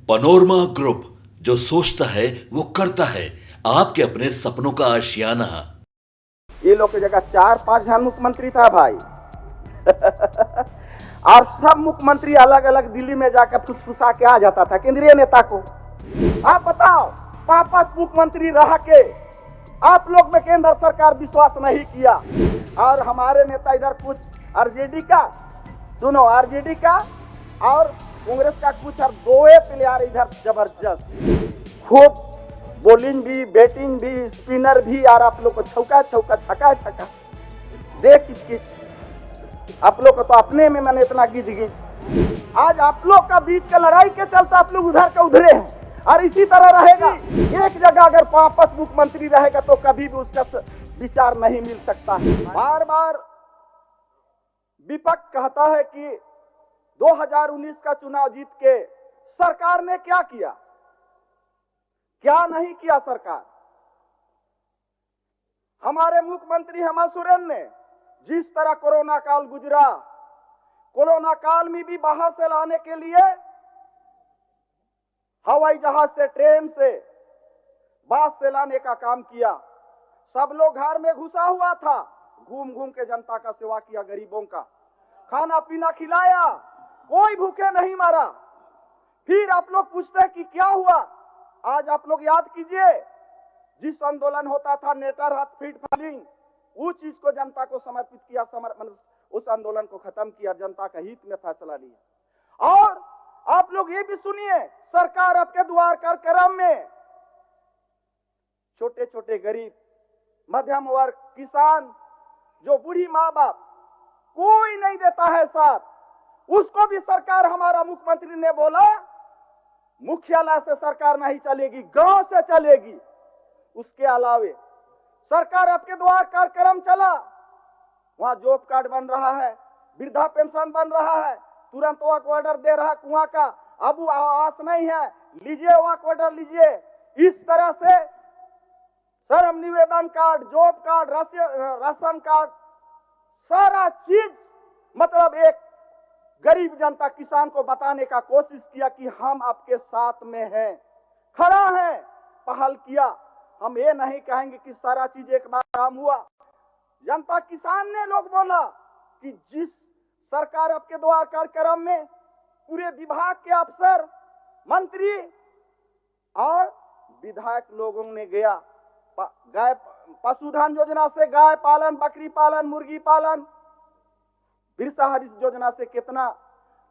Panorama group, जो सोचता है वो करता है। आपके अपने सपनों का आशियाना। ये लोग की जगह 4-5 जन मुख्यमंत्री था भाई। और सब मुख्यमंत्री अलग अलग दिल्ली में जाकर फुसफुसा के आ जाता था केंद्रीय नेता को। आप बताओ, 5-5 मुख्यमंत्री रह के आप लोग में केंद्र सरकार विश्वास नहीं किया। और हमारे नेता इधर कुछ आरजेडी का, सुनो, आरजेडी का और कांग्रेस का कुछ, और दोए प्लेयर इधर जबरदस्त, खूब बॉलिंग भी, बैटिंग भी, स्पिनर भी, और आप लोग को छक्का छक्का देख किस आप लोग को तो अपने में मैंने इतना गिज आज आप लोग का बीच का लड़ाई के चलते आप लोग उधर का उधरे हैं। और इसी तरह रहेगा। एक जगह अगर 5 मुख्यमंत्री रहेगा तो कभी भी उसका विचार नहीं मिल सकता। बार बार विपक्ष कहता है कि 2019 का चुनाव जीत के सरकार ने क्या किया, क्या नहीं किया। सरकार, हमारे मुख्यमंत्री हेमंत सोरेन ने जिस तरह कोरोना काल गुजरा, कोरोना काल में भी बाहर से लाने के लिए हवाई जहाज से, ट्रेन से, बस से लाने का काम किया। सब लोग घर में घुसा हुआ था, घूम घूम के जनता का सेवा किया, गरीबों का खाना पीना खिलाया, कोई भूखे नहीं मरा। फिर आप लोग पूछते हैं कि क्या हुआ। आज आप लोग याद कीजिए, जिस आंदोलन होता था नेटर हाथ फीट फालिंग, उस चीज को जनता को समर्पित किया, उस आंदोलन को खत्म किया, जनता का हित में फैसला लिया। और आप लोग ये भी सुनिए, सरकार आपके द्वार कार्यक्रम में छोटे छोटे गरीब, मध्यम वर्ग, किसान, जो बूढ़ी माँ बाप, कोई नहीं देता है साथ, उसको भी सरकार, हमारा मुख्यमंत्री ने बोला मुख्यालय से सरकार नहीं चलेगी, गांव से चलेगी। उसके अलावे सरकार आपके द्वार कार्यक्रम चला, वहां जॉब कार्ड बन रहा है, वृद्धा पेंशन बन रहा है, तुरंत वाक ऑर्डर दे रहा है कुआं का, अब आवास नहीं है, लीजिए वाक ऑर्डर लीजिए। इस तरह से श्रम निवेदन card, job card, ration card, सारा चीज, मतलब एक गरीब जनता, किसान को बताने का कोशिश किया कि हम आपके साथ में हैं, खड़ा है, पहल किया। हम ये नहीं कहेंगे कि सारा चीज एक बार काम हुआ। जनता, किसान ने लोग बोला कि जिस सरकार आपके द्वार कार्यक्रम में पूरे विभाग के अफसर, मंत्री और विधायक लोगों ने गया, गाय पशुधन योजना से गाय पालन, बकरी पालन, मुर्गी पालन, बिरसा हरित योजना से कितना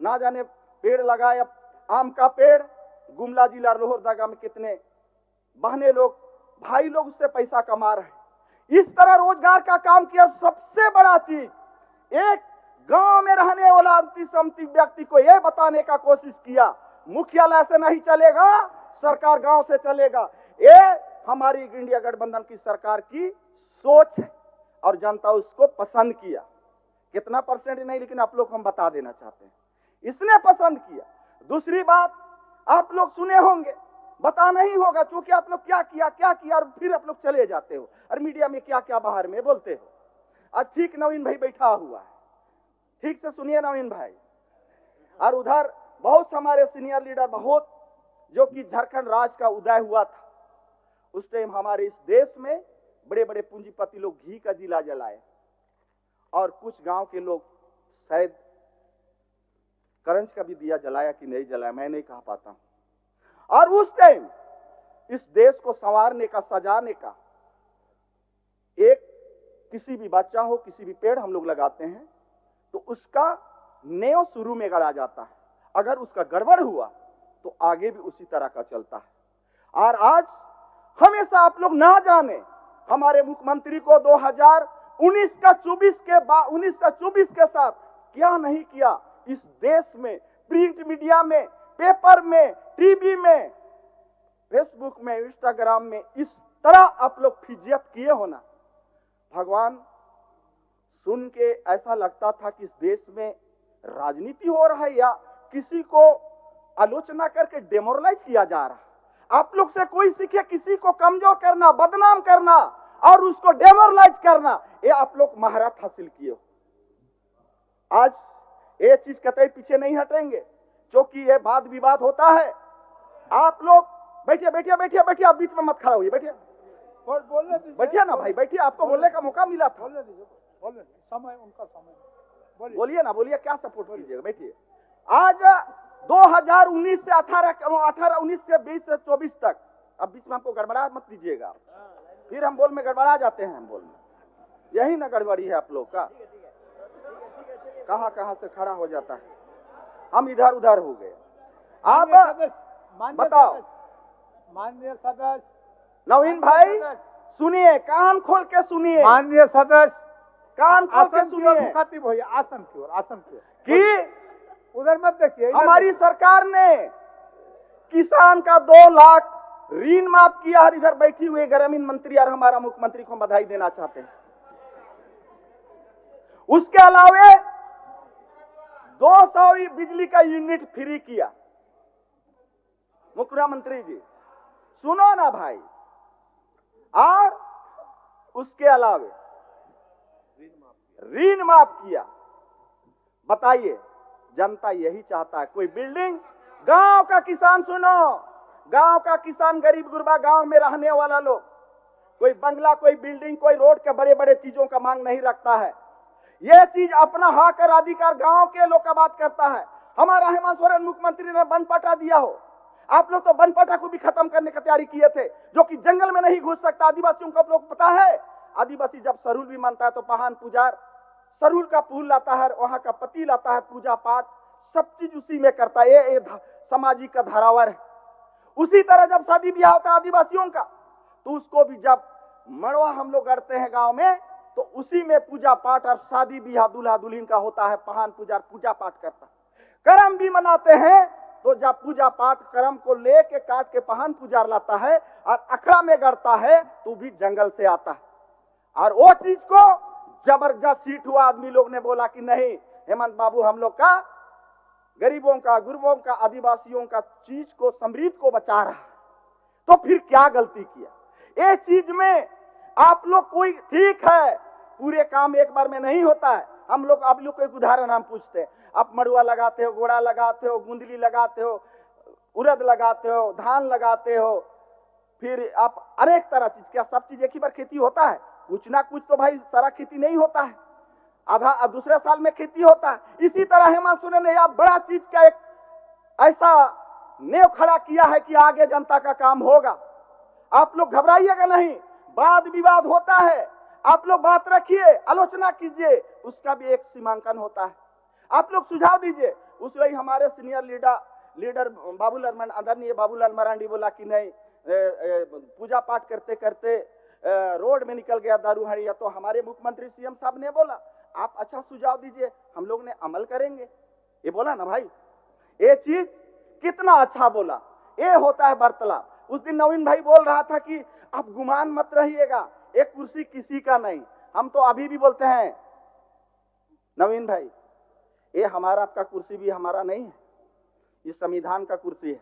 ना जाने पेड़ लगाए, आम का पेड़, गुमला जिला लोहरदगा में कितने बहने लोग, भाई लोग उससे पैसा कमा रहे। इस तरह रोजगार का काम किया। सबसे बड़ा चीज, एक गांव में रहने वाला अंतिम व्यक्ति को यह बताने का कोशिश किया, मुख्यालय से नहीं चलेगा, सरकार गांव से चलेगा। ये हमारी इंडिया गठबंधन की सरकार की सोच है और जनता उसको पसंद किया। कितना परसेंट नहीं, लेकिन आप लोग हम बता देना चाहते हैं, इसने पसंद किया। दूसरी बात, आप लोग सुने होंगे, बता नहीं होगा, क्योंकि आप लोग क्या किया और फिर आप लोग चले जाते हो और मीडिया में क्या बाहर में बोलते हो। आज ठीक नवीन भाई बैठा हुआ है, ठीक से सुनिए नवीन भाई। और उधर बहुत हमारे सीनियर लीडर, बहुत, जो कि झारखंड राज का उदय हुआ था उस टाइम, हमारे इस देश में बड़े बड़े पूंजीपति लोग घी का दिला जलाए और कुछ गांव के लोग शायद करंज का भी दिया जलाया कि नहीं जलाया, मैं नहीं कह पाता हूं। और उस टाइम इस देश को संवारने का, सजाने का, एक किसी भी बच्चा हो, किसी भी पेड़ हम लोग लगाते हैं तो उसका नेव शुरू में गड़ा जाता है, अगर उसका गड़बड़ हुआ तो आगे भी उसी तरह का चलता है। और आज हमेशा आप लोग ना जाने हमारे मुख्यमंत्री को 2019 का 24 के साथ क्या नहीं किया इस देश में, प्रिंट मीडिया में, पेपर में, टीवी में, फेसबुक में, इंस्टाग्राम में। इस तरह आप लोग फिजियत किए हो ना, भगवान, सुन के ऐसा लगता था कि इस देश में राजनीति हो रहा है या किसी को आलोचना करके डेमोरलाइज किया जा रहा है। आप लोग से कोई सीखे किसी को कमजोर करना, बदनाम करना और उसको डेमोरलाइज करना, ये आप लोग महारत हासिल किए हो। आज ये चीज कतई पीछे नहीं हटेंगे, क्योंकि ये वाद विवाद होता है आप लोग बैठिए बैठिए बैठिए बैठिए, आप बीच में मत खड़ा होइए, बैठिए बोलने दीजिए, बैठिए ना भाई, बैठिए, आपको बोलने का मौका मिला था। बोलने दीजिए, बोलने दीजिए, समय उनका समय, बोलिए। बोलिए ना, बोलिए, क्या सपोर्ट कीजिएगा, बैठिए। आज 2019 से 19 से 20 से 24 तक, अब बीच में हमको गड़बड़ा मत दीजिएगा, फिर हम बोल में गड़बड़ा जाते हैं, हम बोल में यही ना गड़बड़ी है आप लोग का, कहां कहां से खड़ा हो जाता है, हम इधर उधर हो गए। आप बताओ, माननीय सदस्य, नवीन भाई सुनिए, कान खोल के सुनिए, माननीय सदस्य, कान खोल के आसन की ओर सुनिए मुखातिब होइए, आसन की ओर, आसन की ओर, कि उधर मत देखिए, इधर हमारी देखिए। सरकार ने किसान का 2 लाख ऋण माफ किया और इधर बैठी हुई ग्रामीण मंत्री और हमारा मुख्यमंत्री को बधाई देना चाहते हैं। उसके अलावे 200 बिजली का यूनिट फ्री किया। मुख्यमंत्री जी सुनो ना भाई, और उसके अलावे ऋण माफ किया। बताइए, जनता यही चाहता है, कोई बिल्डिंग, गांव का किसान सुनो, गांव का किसान, गरीब गुरबा गांव में रहने वाला लोग, कोई बंगला, कोई बिल्डिंग, कोई रोड के बड़े बड़े चीजों का मांग नहीं रखता है। यह चीज अपना हक और अधिकार गांव के लोग का बात करता है। हमारा हेमंत सोरेन मुख्यमंत्री ने वन पट्टा दिया हो, आप लोग तो वन पट्टा को भी खत्म करने की तैयारी किए थे, जो कि जंगल में नहीं घुस सकता। आदिवासियों को आप लोग पता है, आदिवासी जब सरूल भी मानता है तो पहान पुजार सरूल का फूल लाता है, वहां का पति लाता है, पूजा पाठ सब चीज उसी में करता है। ये सामाजिक का धारावर है। उसी तरह जब शादी ब्याह होता है आदिवासियों का, तो उसको भी जब मड़वा हम लोग गढ़ते हैं गांव में, तो उसी में पूजा पाठ और शादी ब्याह दूल्हा दुल्हन का होता है। पहान पुजार पूजा पाठ करता है। कर्म भी मनाते हैं, तो जब पूजा पाठ कर्म को लेके काट के पहान पुजार लाता है और अखड़ा में गढ़ता है, तो भी जंगल से आता है। और वो चीज को जबरदस्त सीट हुआ, आदमी लोग ने बोला कि नहीं, हेमंत बाबू हम लोग का गरीबों का, गुरबों का, आदिवासियों का चीज को, समृद्ध को बचा रहा है। तो फिर क्या गलती किया? ये चीज में आप लोग कोई, ठीक है, पूरे काम एक बार में नहीं होता है। हम लोग, आप लोग को एक उदाहरण हम पूछते हैं, आप मड़ुआ लगाते हो, घोड़ा लगाते हो, गुंदली लगाते हो, उड़द लगाते हो, धान लगाते हो, फिर आप अनेक तरह चीज, क्या सब चीज एक ही बार खेती होता है? कुछ ना कुछ तो भाई सारा खेती नहीं होता है, आधा दूसरे साल में खेती होता है। इसी तरह हेमंत सोरेन ने यह बड़ा चीज का एक ऐसा नेव खड़ा किया है कि आगे जनता का काम होगा। आप लोग घबराइएगा नहीं, वाद विवाद होता है, आप लोग बात रखिए, आलोचना कीजिए, उसका भी एक सीमांकन होता है। आप लोग सुझाव दीजिए। उसमें हमारे सीनियर लीडर बाबूलाल, आदरणीय बाबूलाल मरांडी बोला कि नहीं, पूजा पाठ करते करते रोड में निकल गया दारू हड़िया। तो हमारे मुख्यमंत्री सीएम साहब ने बोला, आप अच्छा सुझाव दीजिए, हम लोग ने अमल करेंगे। ये बोला ना भाई, ये चीज कितना अच्छा बोला। ये होता है वार्तालाप। उस दिन नवीन भाई बोल रहा था कि आप गुमान मत रहिएगा, एक कुर्सी किसी का नहीं। हम तो अभी भी बोलते हैं नवीन भाई, ये हमारा, आपका कुर्सी भी हमारा नहीं है, ये संविधान का कुर्सी है।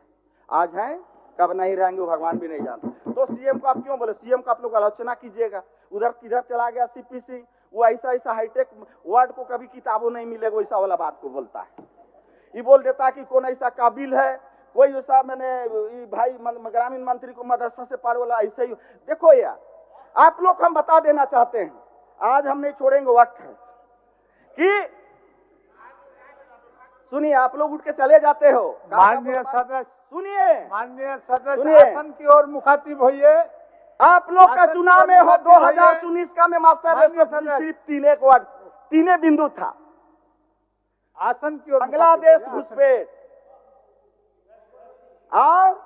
आज है, कब नहीं रहेंगे वो भगवान भी नहीं जानते। तो सीएम को आप क्यों बोले? सीएम को आप लोग आलोचना कीजिएगा। उधर किधर चला गया सीपीसी, वो ऐसा हाईटेक वर्ड को कभी किताबों नहीं मिलेगा, वैसा वाला बात को बोलता है। ये बोल देता है कि कौन ऐसा काबिल है, कोई ऐसा, मैंने भाई ग्रामीण मंत्री को मदरसा से पार वाला ऐसे ही। देखो यार, आप लोग हम बता देना चाहते हैं, आज हम नहीं छोड़ेंगे, वक्त है कि सुनिए, आप लोग उठ के चले जाते हो। माननीय सदस्य, सुनिए, माननीय सदस्य, सुनिए। आसन की ओर मुखातिब होइए। आप लोग का चुनाव में हो 2019 का में मास्टर माननीय सिर्फ सदस्य। 3 बिंदु था। आसन की ओर बांग्लादेश मुखातिब होइए, घुसपैठ और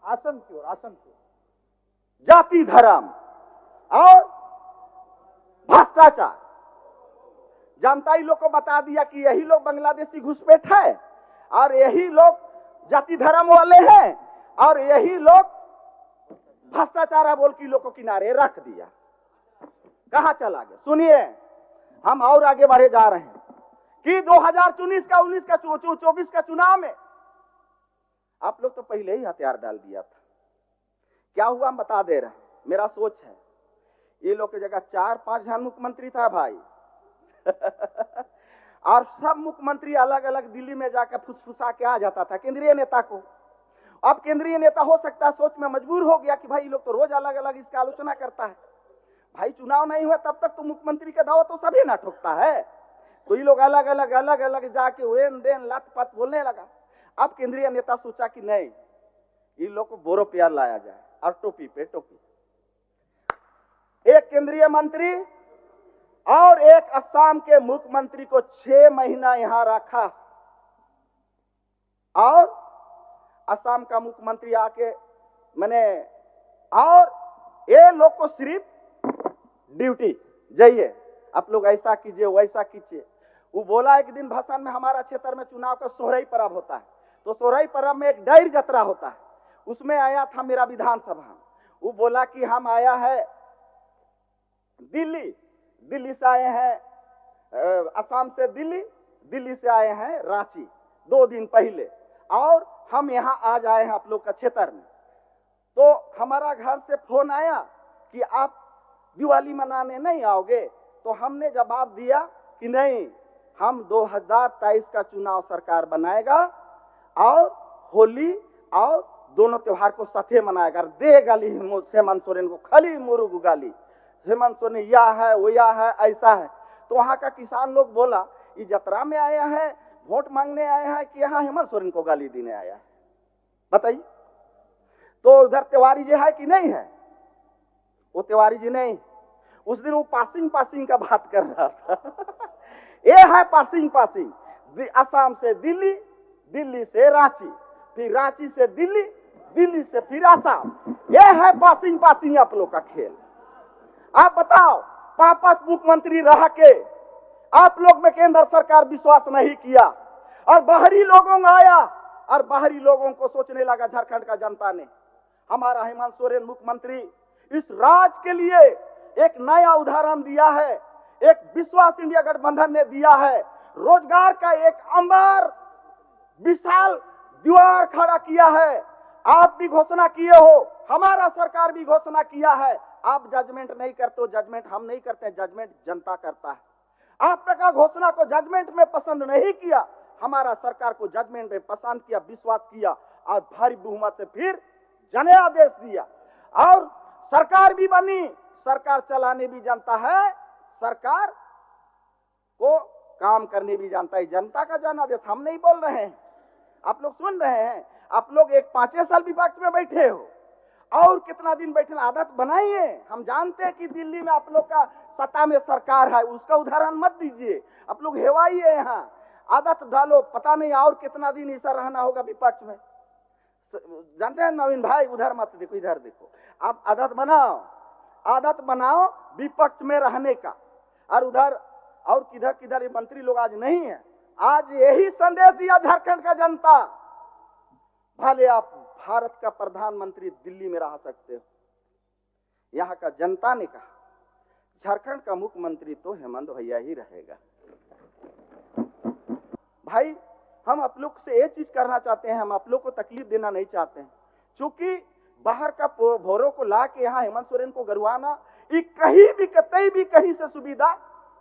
आसन की ओर, आसन की ओर। जाति धर्म और भ्रष्टाचार। जनता ही लोग को बता दिया कि यही लोग बांग्लादेशी घुसपैठ है और यही लोग जाति धर्म वाले हैं और यही लोग भ्रष्टाचार है, बोल के लोग को किनारे रख दिया। कहां चला गया? सुनिए, हम और आगे बढ़े जा रहे हैं कि 2019 का 19 का 24 का चुनाव में आप लोग तो पहले ही हथियार डाल दिया था। क्या हुआ हम बता दे रहे हैं। मेरा सोच है, ये लोग की जगह 4-5 जन मुख्यमंत्री था भाई और सब मुख्यमंत्री अलग अलग दिल्ली में जाकर फुसफुसा के आ जाता था केंद्रीय नेता को, अब केंद्रीय नेता हो सकता है सोच में मजबूर हो गया कि भाई ये लोग तो रोज अलग अलग इसकी आलोचना करता है, भाई चुनाव नहीं हुआ तब तक तो मुख्यमंत्री का दावा तो सभी ना ठोकता है, तो ये लोग अलग अलग जाके वेन देन लत पत बोलने लगा। अब केंद्रीय नेता सोचा कि नहीं, इन लोग को बोरो प्यार लाया जाए और टोपी पे टोपी। एक केंद्रीय मंत्री और एक असम के मुख्यमंत्री को 6 महीना यहां रखा और असम का मुख्यमंत्री आके मैंने और ये लोग को सिर्फ ड्यूटी जाइए आप लोग ऐसा कीजिए वैसा कीजिए। वो बोला एक दिन भाषण में हमारा क्षेत्र में चुनाव का सोहराई पर्व होता है, तो सोहराई पर्व में एक डायर यात्रा होता है, उसमें आया था मेरा विधानसभा। वो बोला कि हम आया है दिल्ली से आए हैं, असम से दिल्ली से आए हैं रांची 2 दिन पहले, और हम यहाँ आज आए हैं आप लोग का क्षेत्र में। तो हमारा घर से फोन आया कि आप दिवाली मनाने नहीं आओगे, तो हमने जवाब दिया कि नहीं, हम 2023 का चुनाव सरकार बनाएगा और होली और दोनों त्योहार को साथे मनाएगा। दे गाली हेमंत सोरेन को, खाली मुरुग गाली, हेमंत सोरेन या है वो या है ऐसा है। तो वहां का किसान लोग बोला ये जतरा में आया है, वोट मांगने आया है कि यहाँ हेमंत सोरेन को गाली देने आया है, बताइए। तो उधर तिवारी जी है कि नहीं है? वो तिवारी जी नहीं, उस दिन वो पासिंग का बात कर रहा था। ये है पासिंग, असम से दिल्ली से रांची, फिर रांची से दिल्ली से फिर असम। ये है पासिंग आप लोग का खेल। आप बताओ, 5 मुख्यमंत्री रह के आप लोग में केंद्र सरकार विश्वास नहीं किया और बाहरी लोगों में आया, और बाहरी लोगों को सोचने लगा झारखंड का जनता ने हमारा हेमंत सोरेन मुख्यमंत्री इस राज्य के लिए एक नया उदाहरण दिया है, एक विश्वास इंडिया गठबंधन ने दिया है, रोजगार का एक अंबर विशाल दीवार खड़ा किया है। आप भी घोषणा किए हो, हमारा सरकार भी घोषणा किया है। आप जजमेंट नहीं करते हो, जजमेंट हम नहीं करते, जजमेंट जनता करता है। आपने का घोषणा को जजमेंट में पसंद नहीं किया, हमारा सरकार को जजमेंट में पसंद किया, विश्वास किया और भारी बहुमत से फिर जनादेश दिया और सरकार भी बनी। सरकार चलाने भी जानता है, सरकार को काम करने भी जानता है। जनता का जनादेश हम नहीं बोल रहे हैं, आप लोग सुन रहे हैं। आप लोग एक 5 साल विपक्ष में बैठे हो और कितना दिन बैठे, आदत बनाइए। हम जानते हैं कि दिल्ली में आप लोग का सत्ता में सरकार है, उसका उदाहरण मत दीजिए। आप लोग हेवाइए, यहाँ आदत डालो, पता नहीं और कितना दिन ऐसा रहना होगा विपक्ष में। जानते हैं नवीन भाई, उधर मत देखो इधर देखो। आप आदत बनाओ विपक्ष में रहने का। और उधर और किधर ये मंत्री लोग आज नहीं है। आज यही संदेश दिया झारखंड का जनता, भले आप भारत का प्रधानमंत्री दिल्ली में रह सकते हो। यहाँ का जनता ने कहा झारखंड का मुख्यमंत्री तो हेमंत भैया ही रहेगा। भाई हम आप लोग से एक चीज करना चाहते हैं, हम आप लोग को तकलीफ देना नहीं चाहते हैं। क्योंकि बाहर का भोरों को ला के यहाँ हेमंत सोरेन को गरवाना ये कहीं भी कतई भी कहीं से सुविधा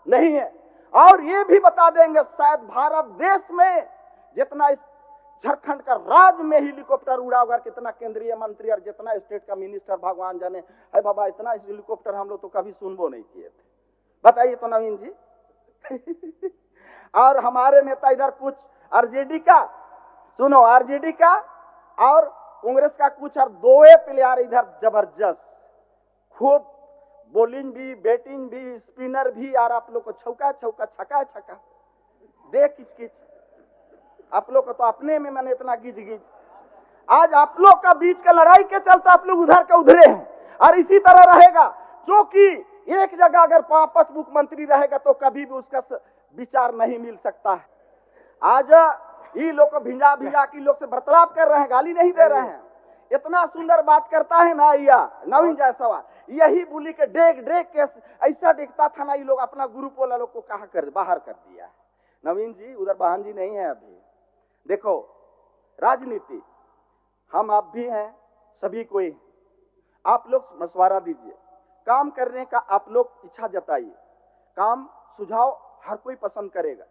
नहीं है। और ये भी बता देंगे शायद भारत देश में जितना इस झारखंड का राज्य में हेलीकॉप्टर उड़ा होगा, कितना केंद्रीय मंत्री और जितना स्टेट का मिनिस्टर भगवान जाने है बाबा, इतना हेलीकॉप्टर हम लोग तो कभी सुनबो नहीं किए थे। बताइए तो नवीन जी। और हमारे नेता इधर कुछ आरजेडी का सुनो, आरजेडी का और कांग्रेस का कुछ और 2 प्लेयर इधर जबरदस्त, खूब बॉलिंग भी, बैटिंग भी, स्पिनर भी, और आप लोग को छक्का छक्का दे किच। आप लोग को तो अपने में मैंने इतना गिज। आज आप लोग का बीच का लड़ाई के चलते आप लोग उधर का उधरे हैं और इसी तरह रहेगा। क्योंकि एक जगह अगर 5 मुख्यमंत्री रहेगा तो कभी भी उसका विचार नहीं मिल सकता है। आज ये लोग को भिंजा की लोग से बर्ताव कर रहे हैं, गाली नहीं दे रहे हैं। इतना सुंदर बात करता है ना या नवीन जायसवाल, यही बोली के डेग के ऐसा देखता था ना, ये लोग अपना ग्रुप वाला लोग को कहा कर बाहर कर दिया है। नवीन जी उधर बहन जी नहीं है अभी। देखो राजनीति हम आप भी हैं, सभी कोई, आप लोग मशवरा दीजिए, काम करने का आप लोग इच्छा जताइए, काम सुझाव हर कोई पसंद करेगा।